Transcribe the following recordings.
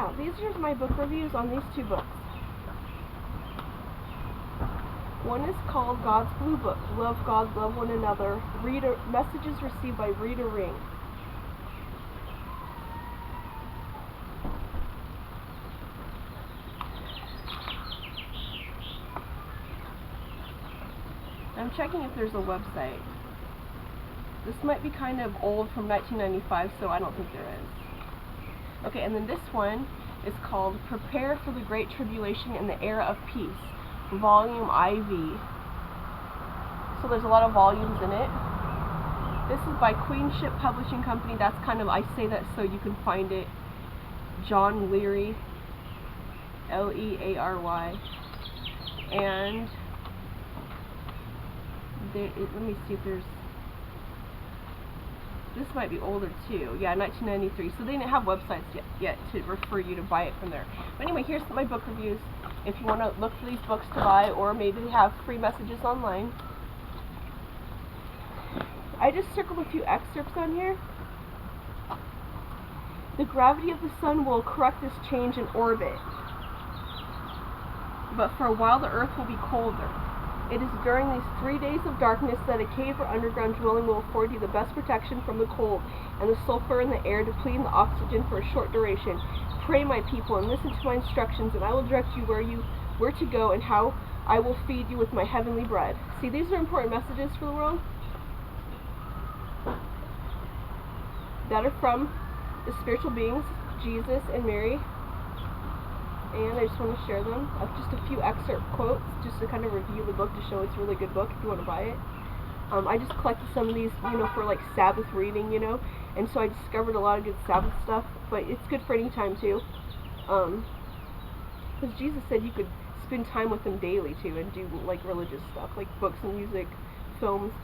Now, these are my book reviews on these two books. One is called God's Blue Book, Love God, Love One Another, Messages Received by Rita Ring. I'm checking if there's a website. This might be kind of old, from 1995, so I don't think there is. Okay, and then this one is called Prepare for the Great Tribulation and the Era of Peace, Volume IV. So there's a lot of volumes in it. This is by Queenship Publishing Company. That's kind of, I say that so you can find it. John Leary, Leary. And let me see if there's, this might be older too. Yeah, 1993. So they didn't have websites yet to refer you to buy it from there. But anyway, here's my book reviews. If you want to look for these books to buy, or maybe they have free messages online. I just circled a few excerpts on here. The gravity of the sun will correct this change in orbit, but for a while the earth will be colder. It is during these 3 days of darkness that a cave or underground dwelling will afford you the best protection from the cold and the sulfur in the air, depleting the oxygen for a short duration. Pray, my people, and listen to my instructions, and I will direct you where to go and how I will feed you with my heavenly bread. See, these are important messages for the world that are from the spiritual beings, Jesus and Mary. And I just want to share them. Just a few excerpt quotes, just to kind of review the book, to show it's a really good book if you want to buy it. I just collected some of these, for like Sabbath reading, and so I discovered a lot of good Sabbath stuff, but it's good for any time too. Because Jesus said you could spend time with him daily too, and do like religious stuff, like books and music, films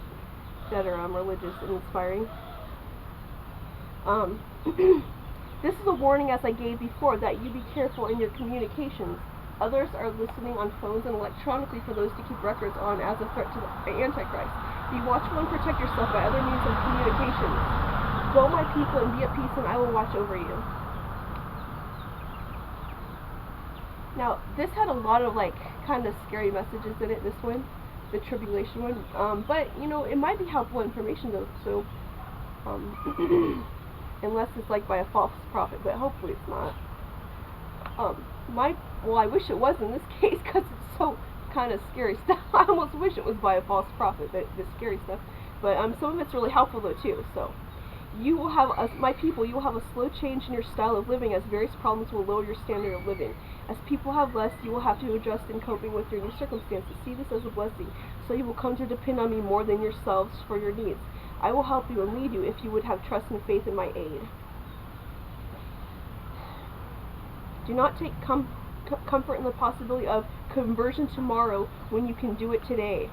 that are religious and inspiring. This is a warning, as I gave before, that you be careful in your communications. Others are listening on phones and electronically for those to keep records on as a threat to the Antichrist. Be watchful and protect yourself by other means of communications. Go, my people, and be at peace, and I will watch over you. Now, this had a lot of kind of scary messages in it, this one, the tribulation one. But it might be helpful information though. So, unless it's by a false prophet, but hopefully it's not. I wish it was in this case, because it's so kind of scary stuff. I almost wish it was by a false prophet, the scary stuff. But some of it's really helpful though too. So you will have, my people, you will have a slow change in your style of living, as various problems will lower your standard of living. As people have less, you will have to adjust in coping with your new circumstances. See this as a blessing, so you will come to depend on me more than yourselves for your needs. I will help you and lead you if you would have trust and faith in my aid. Do not take comfort in the possibility of conversion tomorrow when you can do it today.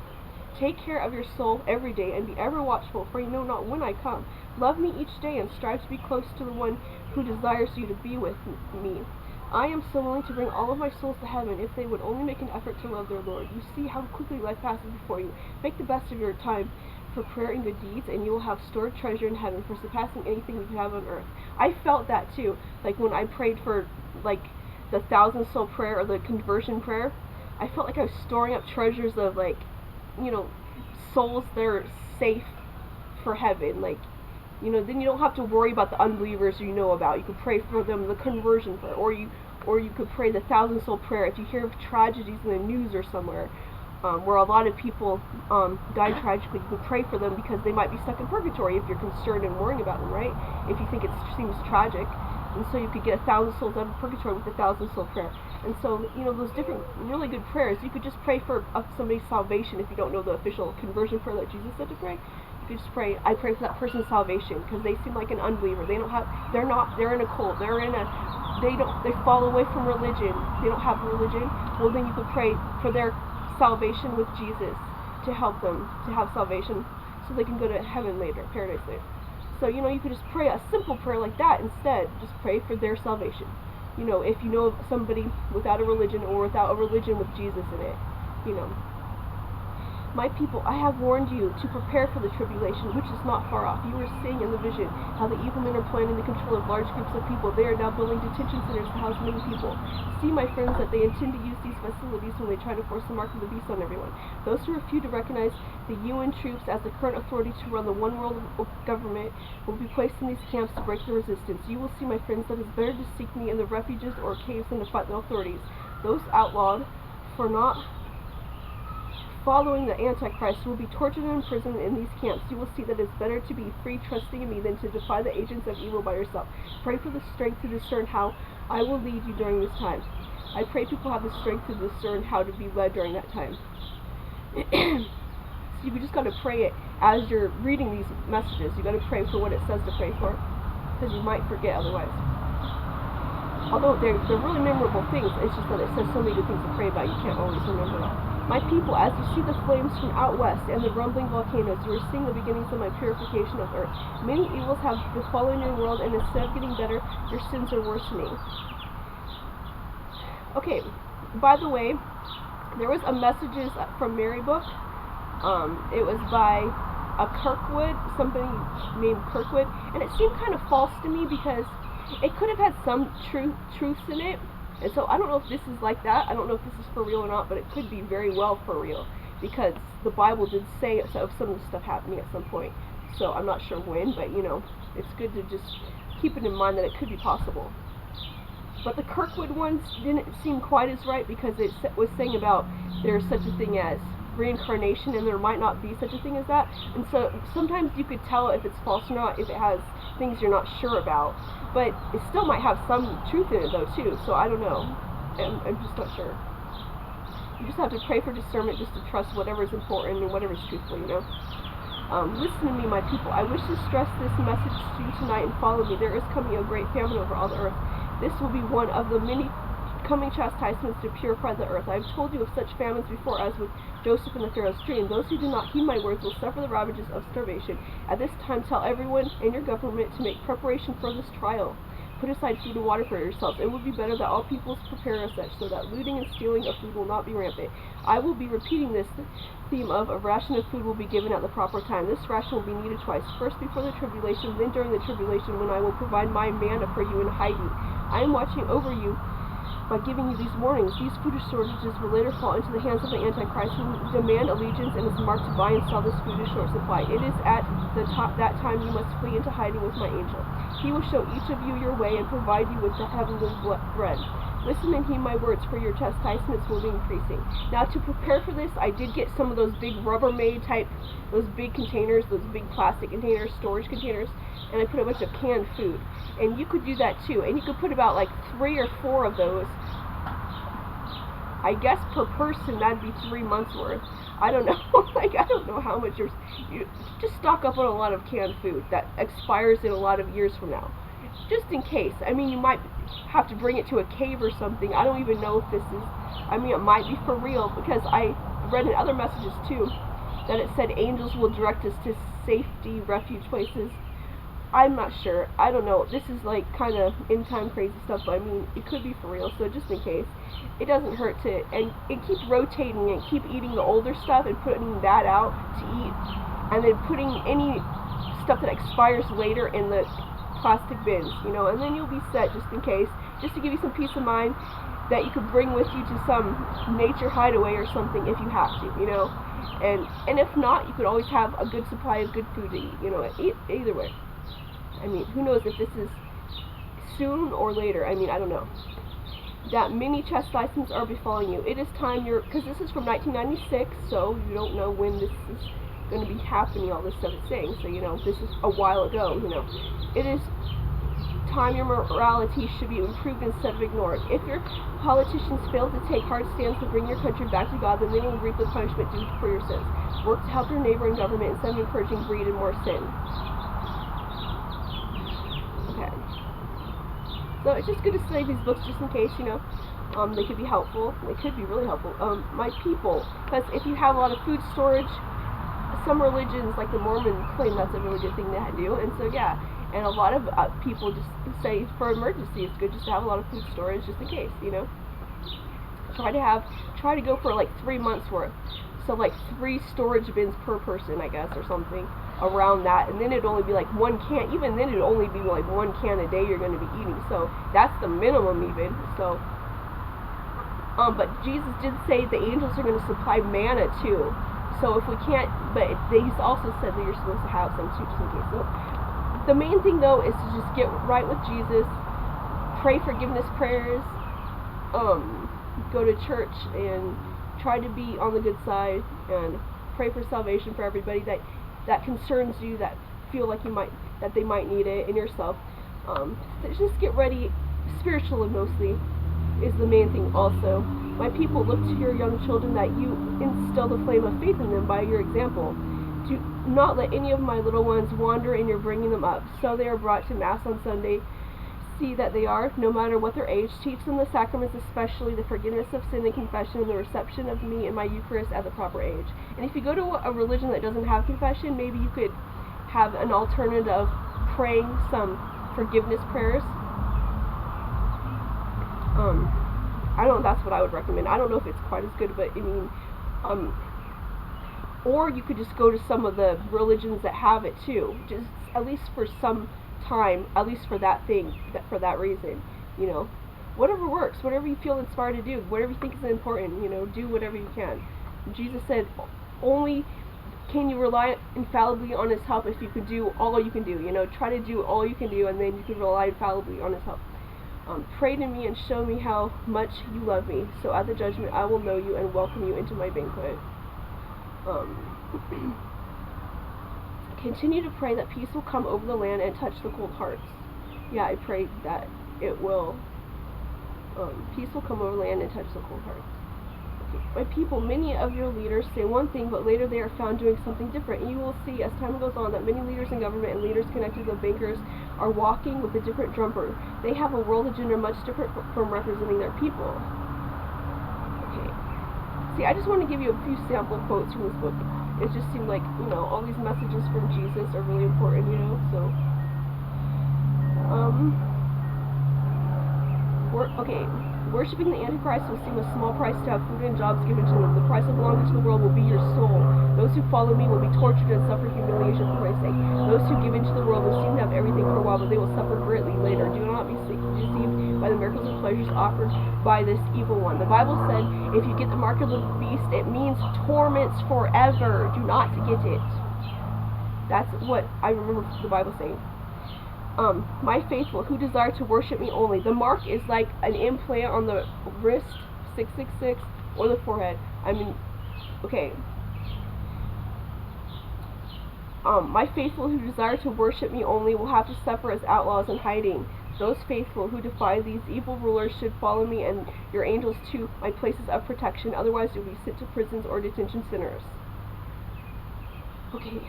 Take care of your soul every day and be ever watchful, for you know not when I come. Love me each day and strive to be close to the one who desires you to be with me. I am so willing to bring all of my souls to heaven if they would only make an effort to love their Lord. You see how quickly life passes before you. Make the best of your time for prayer and good deeds, and you will have stored treasure in heaven, for surpassing anything you could have on earth. I felt that too, when I prayed for the 1,000-soul prayer or the conversion prayer. I felt like I was storing up treasures of souls that are safe for heaven. Then you don't have to worry about the unbelievers you know about. You could pray for them, the conversion prayer, or you could pray the 1,000-soul prayer. If you hear of tragedies in the news or somewhere, where a lot of people died tragically, you can pray for them, because they might be stuck in purgatory if you're concerned and worrying about them, right? If you think it seems tragic. And so you could get 1,000 souls out of purgatory with the 1,000-soul prayer. And so, those different really good prayers, you could just pray for somebody's salvation if you don't know the official conversion prayer that Jesus said to pray. You could just pray, I pray for that person's salvation, because they seem like an unbeliever. They're in a cult. They fall away from religion. They don't have religion. Well, then you could pray for their salvation with Jesus, to help them to have salvation, so they can go to heaven later, paradise later. So, you could just pray a simple prayer like that instead. Just pray for their salvation. If you know of somebody without a religion, or without a religion with Jesus in it, My people, I have warned you to prepare for the tribulation, which is not far off. You are seeing in the vision how the evil men are planning to control large groups of people. They are now building detention centers to house many people. See, my friends, that they intend to use these facilities when they try to force the mark of the beast on everyone. Those who refuse to recognize the UN troops as the current authority to run the one world government will be placed in these camps to break the resistance. You will see, my friends, that it is better to seek me in the refuges or caves than to fight the authorities. Those outlawed for not following the Antichrist will be tortured and imprisoned in these camps. You will see that it is better to be free trusting in me than to defy the agents of evil by yourself. Pray for the strength to discern how I will lead you during this time. I pray people have the strength to discern how to be led during that time. So you just got to pray it as you're reading these messages. You got to pray for what it says to pray for, because you might forget otherwise. Although they're really memorable things, it's just that it says so many good things to pray about, you can't always remember it. My people, as you see the flames from out west and the rumbling volcanoes, you are seeing the beginnings of my purification of earth. Many evils have befallen your world, and instead of getting better, your sins are worsening. Okay, by the way, there was a Messages from Mary book. It was by a Kirkwood, somebody named Kirkwood, and it seemed kind of false to me because it could have had some truths in it. And so I don't know if this is like that. I don't know if this is for real or not, but it could be very well for real, because the Bible did say of some of the stuff happening at some point. So I'm not sure when, but you know, it's good to just keep it in mind that it could be possible. But the Kirkwood ones didn't seem quite as right, because it was saying about there's such a thing as reincarnation, and there might not be such a thing as that. And so sometimes you could tell if it's false or not if it has things you're not sure about. But it still might have some truth in it, though, too. So I don't know. I'm just not sure. You just have to pray for discernment, just to trust whatever is important and whatever is truthful, you know. Listen to me, my people. I wish to stress this message to you tonight and follow me. There is coming a great famine over all the earth. This will be one of the many coming chastisements to purify the earth. I have told you of such famines before, as with Joseph in the Pharaoh's dream. Those who do not heed my words will suffer the ravages of starvation. At this time, tell everyone in your government to make preparation for this trial. Put aside food and water for yourselves. It would be better that all peoples prepare as such, so that looting and stealing of food will not be rampant. I will be repeating this theme of a ration of food will be given at the proper time. This ration will be needed twice, first before the tribulation, then during the tribulation, when I will provide my manna for you in hiding. I am watching over you by giving you these warnings. These food shortages will later fall into the hands of the Antichrist, who demand allegiance and is marked to buy and sell this food in short supply. It is at that time you must flee into hiding with my angel. He will show each of you your way and provide you with the heavenly bread. Listen and heed my words, for your chastisements will be increasing. Now, to prepare for this, I did get some of those big Rubbermaid type, those big containers, those big plastic containers, storage containers, and I put a bunch of canned food. And you could do that too, and you could put about like 3 or 4 of those. I guess per person that'd be 3 months worth. I don't know. Like, I don't know how much you just stock up on a lot of canned food that expires in a lot of years from now, just in case. I mean, you might have to bring it to a cave or something. I don't even know if this is, I mean, it might be for real, because I read in other messages too that it said angels will direct us to safety refuge places. I'm not sure. I don't know. This is like kind of end time crazy stuff, but I mean, it could be for real, so just in case, it doesn't hurt to, and keep rotating it, keep eating the older stuff and putting that out to eat, and then putting any stuff that expires later in the plastic bins, you know, and then you'll be set just in case, just to give you some peace of mind that you could bring with you to some nature hideaway or something if you have to, you know, and if not, you could always have a good supply of good food to eat, you know, either way. I mean, who knows if this is soon or later. I mean, I don't know. That many chastisements are befalling you. It is time because this is from 1996, so you don't know when this is going to be happening, all this stuff it's saying. So, you know, this is a while ago, you know. It is time your morality should be improved instead of ignored. If your politicians fail to take hard stands to bring your country back to God, then they will reap the punishment due for your sins. Work to help your neighbor and government instead of encouraging greed and more sin. Okay. So it's just good to study these books just in case, you know. They could be helpful. They could be really helpful. My people, because if you have a lot of food storage, some religions, like the Mormon, claim that's a really good thing to do. And so, yeah. And a lot of people just say for emergency, it's good just to have a lot of food storage just in case, you know. Try to go for like 3 months worth. So like 3 storage bins per person, I guess, or something around that. And then it'd only be like 1 can. Even then, it'd only be like 1 can a day you're going to be eating. So that's the minimum even. So, but Jesus did say the angels are going to supply manna too. So if we can't, but he's also said that you're supposed to have some too, just in case. So the main thing though is to just get right with Jesus, pray forgiveness prayers, go to church and try to be on the good side, and pray for salvation for everybody that concerns you, that feel like that they might need it, and yourself. Just get ready, spiritually mostly, is the main thing also. My people, look to your young children that you instill the flame of faith in them by your example. Do not let any of my little ones wander in your bringing them up. So they are brought to Mass on Sunday. See that they are, no matter what their age. Teach them the sacraments, especially the forgiveness of sin and confession, and the reception of me and my Eucharist at the proper age. And if you go to a religion that doesn't have confession, maybe you could have an alternative of praying some forgiveness prayers. I don't know, that's what I would recommend. I don't know if it's quite as good, but I mean, or you could just go to some of the religions that have it too, just at least for some time, at least for that thing, for that reason, you know, whatever works, whatever you feel inspired to do, whatever you think is important, you know, do whatever you can. Jesus said, only can you rely infallibly on his help if you could do all you can do, you know, try to do all you can do, and then you can rely infallibly on his help. Pray to me and show me how much you love me, so at the judgment I will know you and welcome you into my banquet. Continue to pray that peace will come over the land and touch the cold hearts. Yeah, I pray that it will. Peace will come over the land and touch the cold hearts. My people, many of your leaders say one thing, but later they are found doing something different. And you will see as time goes on that many leaders in government and leaders connected to bankers are walking with a different drummer. They have a world agenda much different from representing their people. Okay. See, I just want to give you a few sample quotes from this book. It just seemed like, you know, all these messages from Jesus are really important, you know, so. Okay. Worshipping the Antichrist will seem a small price to have food and jobs given to them. The price of belonging to the world will be your soul. Those who follow me will be tortured and suffer humiliation for my sake. Those who give into the world will seem to have everything for a while, but they will suffer greatly later. Do not be deceived by the miracles and pleasures offered by this evil one. The Bible said, if you get the mark of the beast, it means torments forever. Do not get it. That's what I remember the Bible saying. My faithful, who desire to worship me only. The mark is like an implant on the wrist, 666, or the forehead. I mean, okay. My faithful who desire to worship me only will have to suffer as outlaws in hiding. Those faithful who defy these evil rulers should follow me and your angels to my places of protection. Otherwise, you'll be sent to prisons or detention centers. Okay.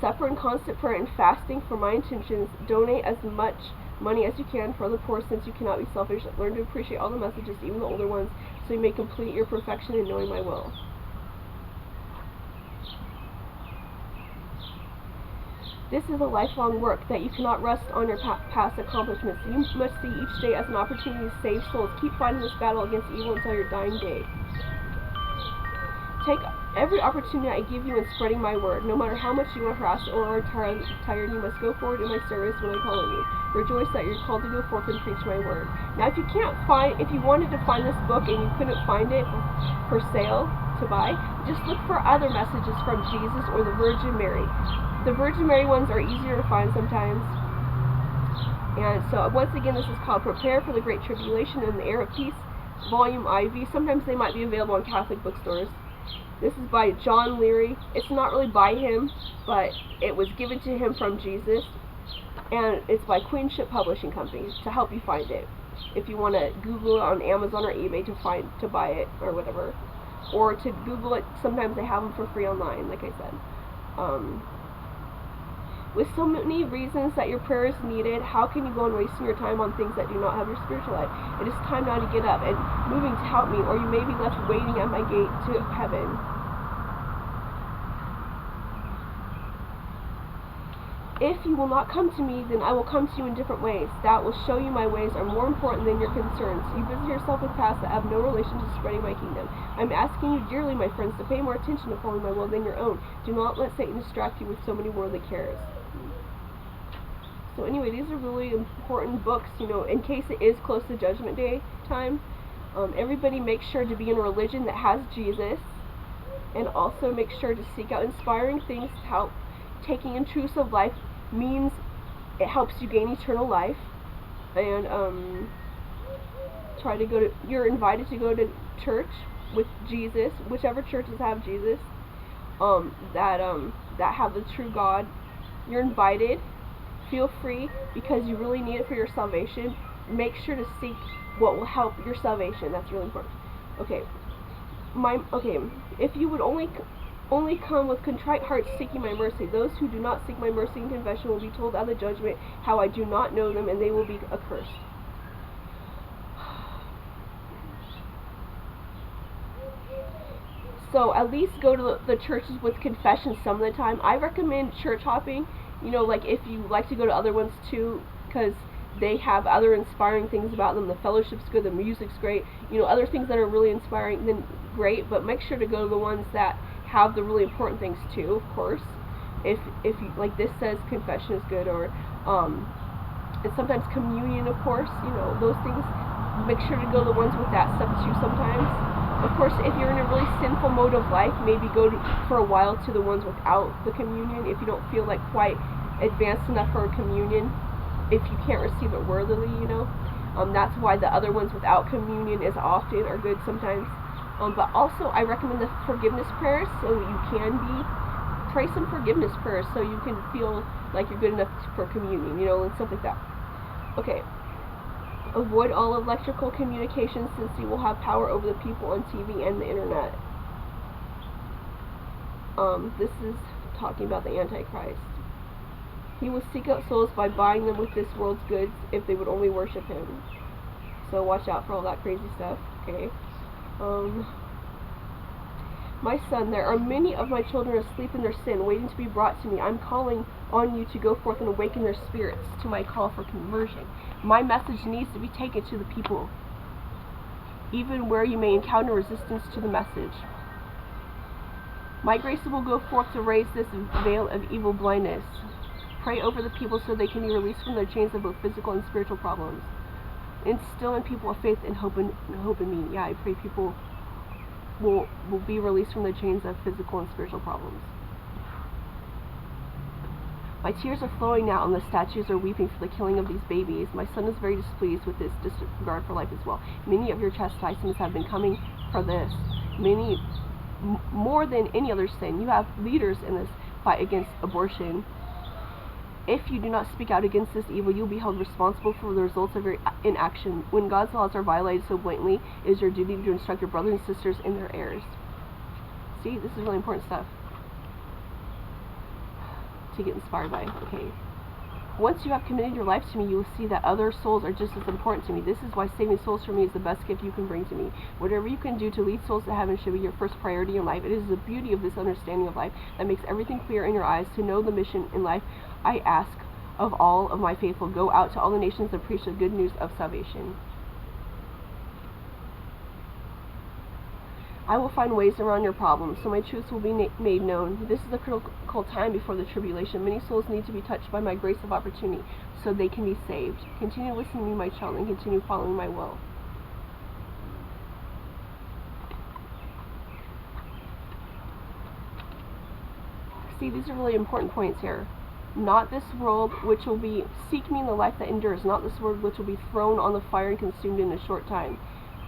Suffer in constant prayer and fasting for my intentions. Donate as much money as you can for the poor, since you cannot be selfish. Learn to appreciate all the messages, even the older ones, so you may complete your perfection in knowing my will. This is a lifelong work that you cannot rest on your past accomplishments. You must see each day as an opportunity to save souls. Keep fighting this battle against evil until your dying day. Take every opportunity I give you in spreading my word. No matter how much you are harassed or are tired, you must go forward in my service when I call on you. Rejoice that you're called to go forth and preach my word. Now, if you wanted to find this book and you couldn't find it for sale to buy, just look for other messages from Jesus or the Virgin Mary. The Virgin Mary ones are easier to find sometimes. And so, once again, this is called Prepare for the Great Tribulation and the Heir of Peace, Volume IV. Sometimes they might be available in Catholic bookstores. This is by John Leary. It's not really by him, but it was given to him from Jesus. And it's by Queenship Publishing Company to help you find it. If you want to Google it on Amazon or eBay to buy it or whatever. Or to Google it, sometimes they have them for free online, like I said. With so many reasons that your prayer is needed, how can you go on wasting your time on things that do not have your spiritual life? It is time now to get up and moving to help me, or you may be left waiting at my gate to heaven. If you will not come to me, then I will come to you in different ways. That will show you my ways are more important than your concerns. You busy yourself with paths that have no relation to spreading my kingdom. I'm asking you dearly, my friends, to pay more attention to following my will than your own. Do not let Satan distract you with so many worldly cares. So anyway, these are really important books, in case it is close to Judgment Day time. Everybody make sure to be in a religion that has Jesus, and also make sure to seek out inspiring things to help. Taking intrusive life means it helps you gain eternal life, and you're invited to go to church with Jesus, whichever churches have Jesus, that have the true God. You're invited. Feel free, because you really need it for your salvation. Make sure to seek what will help your salvation. That's really important. Okay. If you would only come with contrite hearts seeking my mercy. Those who do not seek my mercy and confession will be told at the judgment how I do not know them, and they will be accursed. So at least go to the churches with confession some of the time. I recommend church hopping, like if you like to go to other ones too, because they have other inspiring things about them. The fellowship's good, the music's great, other things that are really inspiring, then great, but make sure to go to the ones that have the really important things too, of course. If you, like this says confession is good, or and sometimes communion, of course, those things. Make sure to go to the ones with that stuff too sometimes. Of course, if you're in a really sinful mode of life, maybe go for a while to the ones without the communion if you don't feel like quite advanced enough for a communion, if you can't receive it worthily, that's why the other ones without communion are good sometimes. But also, I recommend the forgiveness prayers, so you can pray some forgiveness prayers, so you can feel like you're good enough for communion, and stuff like that. Okay. Avoid all electrical communications, since you will have power over the people on TV and the internet. This is talking about the Antichrist. He will seek out souls by buying them with this world's goods if they would only worship him. So watch out for all that crazy stuff, okay? My son, there are many of my children asleep in their sin, waiting to be brought to me. I'm calling on you to go forth and awaken their spirits to my call for conversion. My message needs to be taken to the people, even where you may encounter resistance to the message. My grace will go forth to raise this veil of evil blindness. Pray over the people so they can be released from their chains of both physical and spiritual problems. Instill in people a faith and hope in me. Yeah, I pray people will be released from their chains of physical and spiritual problems. My tears are flowing now, and the statues are weeping for the killing of these babies. My son is very displeased with this disregard for life as well. Many of your chastisements have been coming for this. Many, more than any other sin. You have leaders in this fight against abortion. If you do not speak out against this evil, you will be held responsible for the results of your inaction. When God's laws are violated so blatantly, it is your duty to instruct your brothers and sisters in their errors. See, this is really important stuff to get inspired by. Okay. Once you have committed your life to me, you will see that other souls are just as important to me. This is why saving souls for me is the best gift you can bring to me. Whatever you can do to lead souls to heaven should be your first priority in life. It is the beauty of this understanding of life that makes everything clear in your eyes. To know the mission in life, I ask of all of my faithful, go out to all the nations and preach the good news of salvation. I will find ways around your problems, so my truths will be made known. This is a critical time before the tribulation. Many souls need to be touched by my grace of opportunity, so they can be saved. Continue listening to me, my child, and continue following my will. See, these are really important points here. Not this world which will be, seek me in the life that endures, not this world which will be thrown on the fire and consumed in a short time.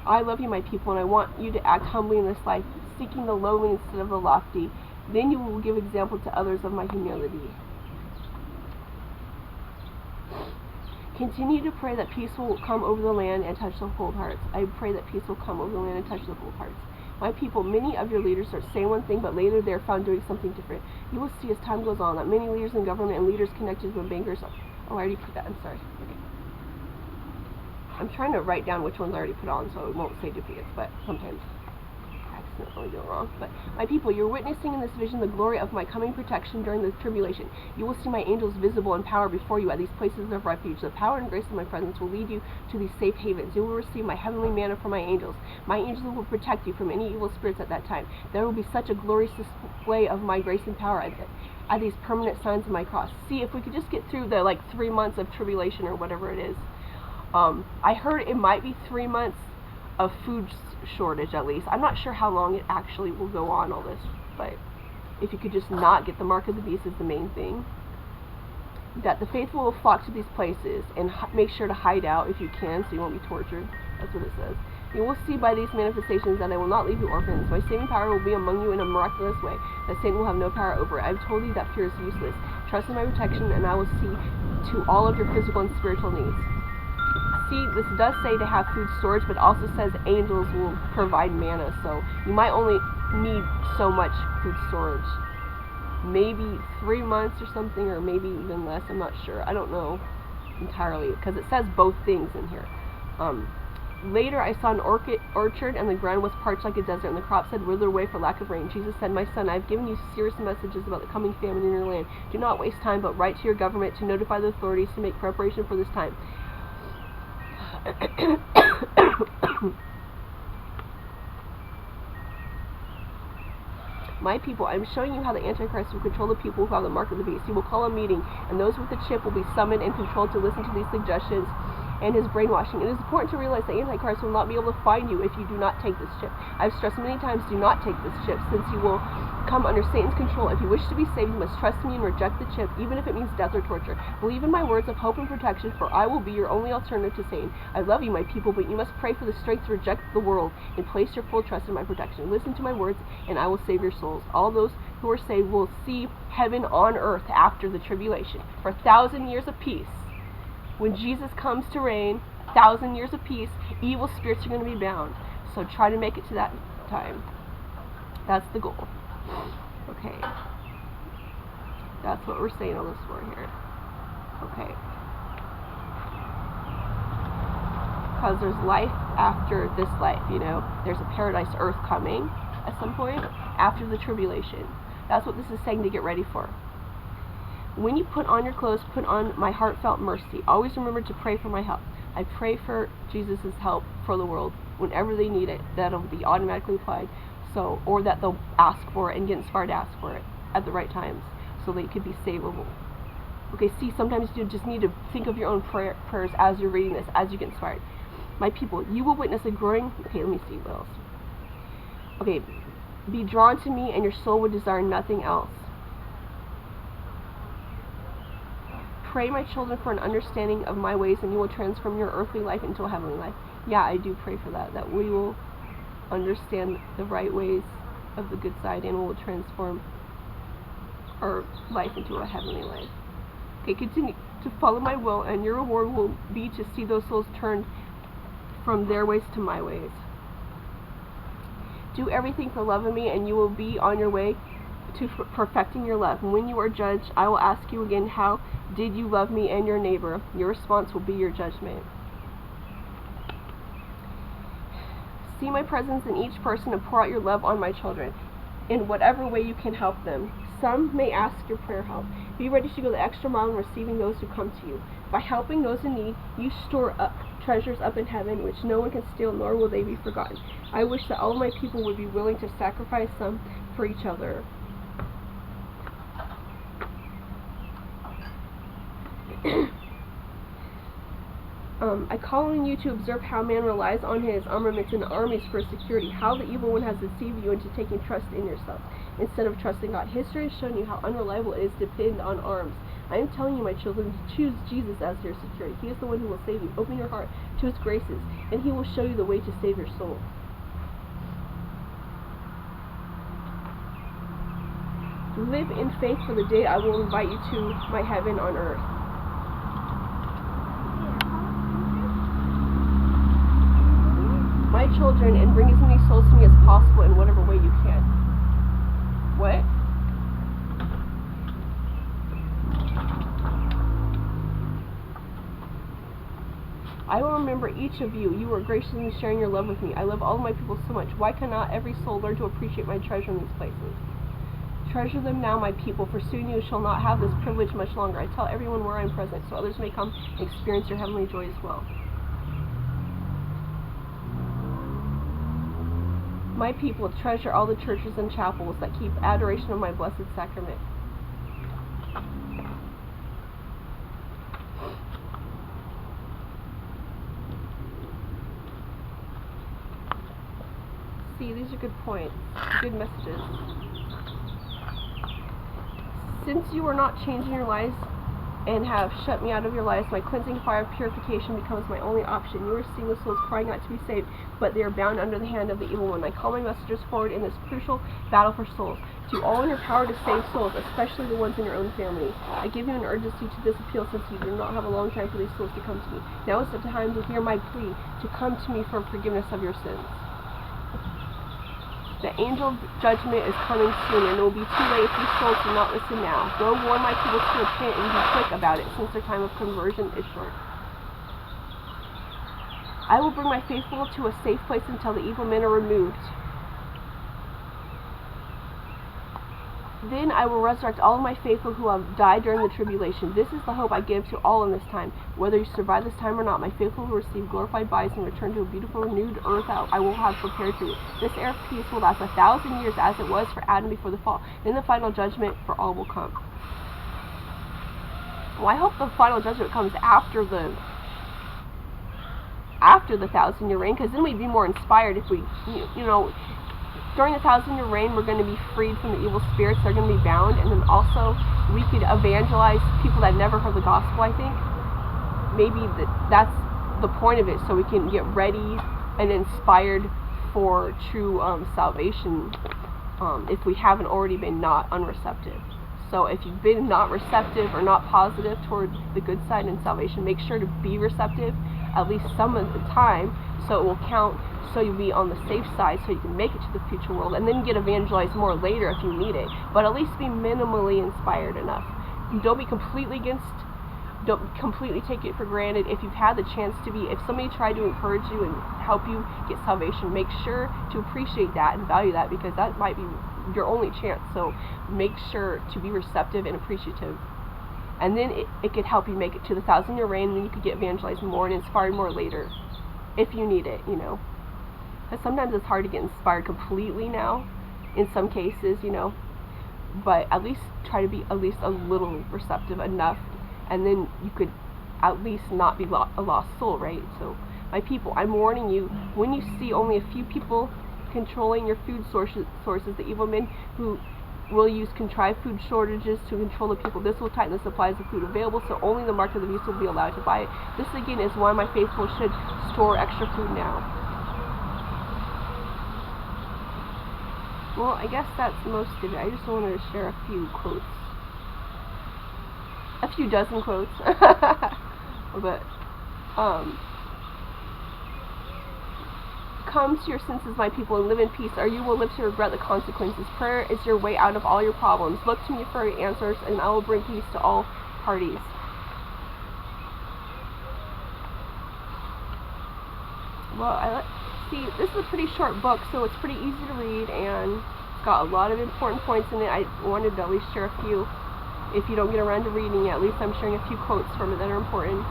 I love you, my people, and I want you to act humbly in this life, seeking the lowly instead of the lofty. Then you will give example to others of my humility. Continue to pray that peace will come over the land and touch the cold hearts. I pray that peace will come over the land and touch the cold hearts. My people, many of your leaders are saying one thing, but later they are found doing something different. You will see as time goes on that many leaders in government and leaders connected with bankers are... Oh, I already put that. I'm sorry. Okay. I'm trying to write down which ones I already put on so it won't say duplicates, but sometimes. accidentally do it wrong. But my people, you're witnessing in this vision the glory of my coming protection during the tribulation. You will see my angels visible in power before you at these places of refuge. The power and grace of my presence will lead you to these safe havens. You will receive my heavenly manna from my angels. My angels will protect you from any evil spirits at that time. There will be such a glorious display of my grace and power at these permanent signs of my cross. See, if we could just get through the 3 months of tribulation or whatever it is. I heard it might be 3 months of food shortage at least. I'm not sure how long it actually will go on, all this, but if you could just not get the mark of the beast is the main thing. That the faithful will flock to these places and make sure to hide out if you can, so you won't be tortured. That's what it says. You will see by these manifestations that I will not leave you orphans. My saving power will be among you in a miraculous way, that Satan will have no power over it. I have told you that fear is useless. Trust in my protection, and I will see to all of your physical and spiritual needs. See, this does say to have food storage, but it also says angels will provide manna, so you might only need so much food storage. Maybe 3 months or something, or maybe even less. I'm not sure. I don't know entirely, because it says both things in here. Later I saw an orchard, and the ground was parched like a desert, and the crops had withered away for lack of rain. Jesus said, my son, I have given you serious messages about the coming famine in your land. Do not waste time, but write to your government to notify the authorities to make preparation for this time. My people, I am showing you how the Antichrist will control the people who have the mark of the beast. He will call a meeting, and those with the chip will be summoned and controlled to listen to these suggestions and his brainwashing. It is important to realize the Antichrist will not be able to find you if you do not take this chip. I've stressed many times, do not take this chip, since you will come under Satan's control. If you wish to be saved, you must trust me and reject the chip, even if it means death or torture. Believe in my words of hope and protection, for I will be your only alternative to Satan. I love you, my people, but you must pray for the strength to reject the world and place your full trust in my protection. Listen to my words, and I will save your souls. All those who are saved will see heaven on earth after the tribulation, for 1,000 years of peace. When Jesus comes to reign, 1,000 years of peace, evil spirits are going to be bound. So try to make it to that time. That's the goal. Okay. That's what we're saying on this for here. Okay. Because there's life after this life, you know. There's a paradise earth coming at some point after the tribulation. That's what this is saying to get ready for. When you put on your clothes, put on my heartfelt mercy. Always remember to pray for my help. I pray for Jesus' help for the world. Whenever they need it, that'll be automatically applied. So, or that they'll ask for it and get inspired to ask for it at the right times, so they could be savable. Okay, see, sometimes you just need to think of your own prayers as you're reading this, as you get inspired. My people, you will witness a growing... Okay, let me see what else. Okay, be drawn to me, and your soul would desire nothing else. Pray, my children, for an understanding of my ways, and you will transform your earthly life into a heavenly life. Yeah, I do pray for that, that we will understand the right ways of the good side, and will transform our life into a heavenly life. Okay, continue to follow my will, and your reward will be to see those souls turned from their ways to my ways. Do everything for love of me, and you will be on your way to perfecting your love. And when you are judged, I will ask you again, how did you love me and your neighbor? Your response will be your judgment. See my presence in each person and pour out your love on my children in whatever way you can help them. Some may ask your prayer help. Be ready to go the extra mile in receiving those who come to you. By helping those in need, you store up treasures up in heaven, which no one can steal, nor will they be forgotten. I wish that all of my people would be willing to sacrifice some for each other. I call on you to observe how man relies on his armaments and armies for security, how the evil one has deceived you into taking trust in yourself instead of trusting God. History has shown you how unreliable it is to depend on arms. I am telling you, my children, to choose Jesus as your security. He is the one who will save you. Open your heart to his graces, and he will show you the way to save your soul. Live in faith for the day I will invite you to my heaven on earth. My children, and bring as many souls to me as possible in whatever way you can. What? I will remember each of you. You were graciously sharing your love with me. I love all of my people so much. Why cannot every soul learn to appreciate my treasure in these places? Treasure them now, my people, for soon you shall not have this privilege much longer. I tell everyone where I am present, so others may come and experience your heavenly joy as well. My people, treasure all the churches and chapels that keep adoration of my blessed sacrament. See, these are good points, good messages. Since you are not changing your lives and have shut me out of your lives, my cleansing fire of purification becomes my only option. You are seeing the souls crying out to be saved, but they are bound under the hand of the evil one. I call my messengers forward in this crucial battle for souls. Do all in your power to save souls, especially the ones in your own family. I give you an urgency to this appeal, since you do not have a long time for these souls to come to me. Now is the time to hear my plea, to come to me for forgiveness of your sins. The angel of judgment is coming soon, and it will be too late if these souls do not listen now. Go warn my people to repent and be quick about it, since their time of conversion is short. I will bring my faithful to a safe place until the evil men are removed. Then I will resurrect all of my faithful who have died during the tribulation. This is the hope I give to all in this time. Whether you survive this time or not, my faithful will receive glorified bodies and return to a beautiful renewed earth I will have prepared for you. This era of peace will last 1,000 years, as it was for Adam before the fall. Then the final judgment for all will come. Well, I hope the final judgment comes after the 1,000-year reign, because then we'd be more inspired if we, you know, during the 1,000-year reign, we're going to be freed from the evil spirits. They're going to be bound. And then also, we could evangelize people that never heard the gospel, I think. Maybe that's the point of it, so we can get ready and inspired for true salvation, if we haven't already been not unreceptive. So if you've been not receptive or not positive toward the good side in salvation, make sure to be receptive at least some of the time, so it will count, so you'll be on the safe side, so you can make it to the future world, and then get evangelized more later if you need it. But at least be minimally inspired enough. Don't be completely against, don't completely take it for granted. If you've had the chance to be, if somebody tried to encourage you and help you get salvation, make sure to appreciate that and value that, because that might be your only chance. So make sure to be receptive and appreciative. And then it could help you make it to the 1,000-year reign, and then you could get evangelized more and inspired more later, if you need it, you know. Because sometimes it's hard to get inspired completely now, in some cases, you know. But at least try to be at least a little receptive enough, and then you could at least not be a lost soul, right? So, my people, I'm warning you, when you see only a few people controlling your food sources, the evil men who will use contrived food shortages to control the people. This will tighten the supplies of food available, so only the mark of the beast will be allowed to buy it. This again is why my faithful should store extra food now. Well, I guess that's most of it. I just wanted to share a few quotes. A few dozen quotes. But, come to your senses, my people, and live in peace, or you will live to regret the consequences. Prayer is your way out of all your problems. Look to me for answers, and I will bring peace to all parties. Well, see, this is a pretty short book, so it's pretty easy to read, and it's got a lot of important points in it. I wanted to at least share a few. If you don't get around to reading it, at least I'm sharing a few quotes from it that are important.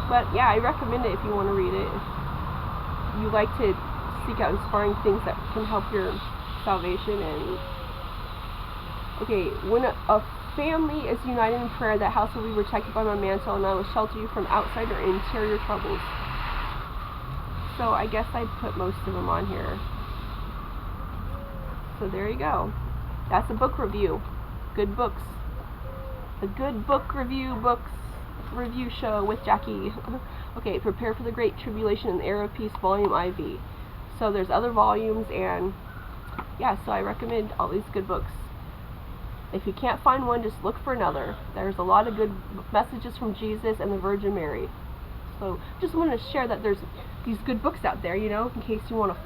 But yeah, I recommend it if you want to read it. You like to seek out inspiring things that can help your salvation. And okay, when a family is united in prayer, that house will be protected by my mantle, and I will shelter you from outside or interior troubles. So I guess I put most of them on here. So there you go. That's a book review. Good books. A good book review show with Jackie. Okay, Prepare for the Great Tribulation and the Era of Peace, Volume IV. So there's other volumes, and yeah, so I recommend all these good books. If you can't find one, just look for another. There's a lot of good messages from Jesus and the Virgin Mary. So just wanted to share that there's these good books out there, you know, in case you want to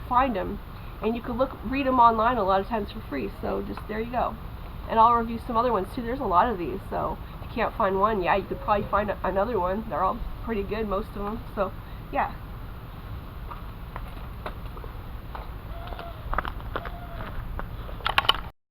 find them. And you can read them online a lot of times for free. So just there you go. And I'll review some other ones too. There's a lot of these, so if you can't find one, yeah, you could probably find another one. They're all pretty good, most of them. So, yeah.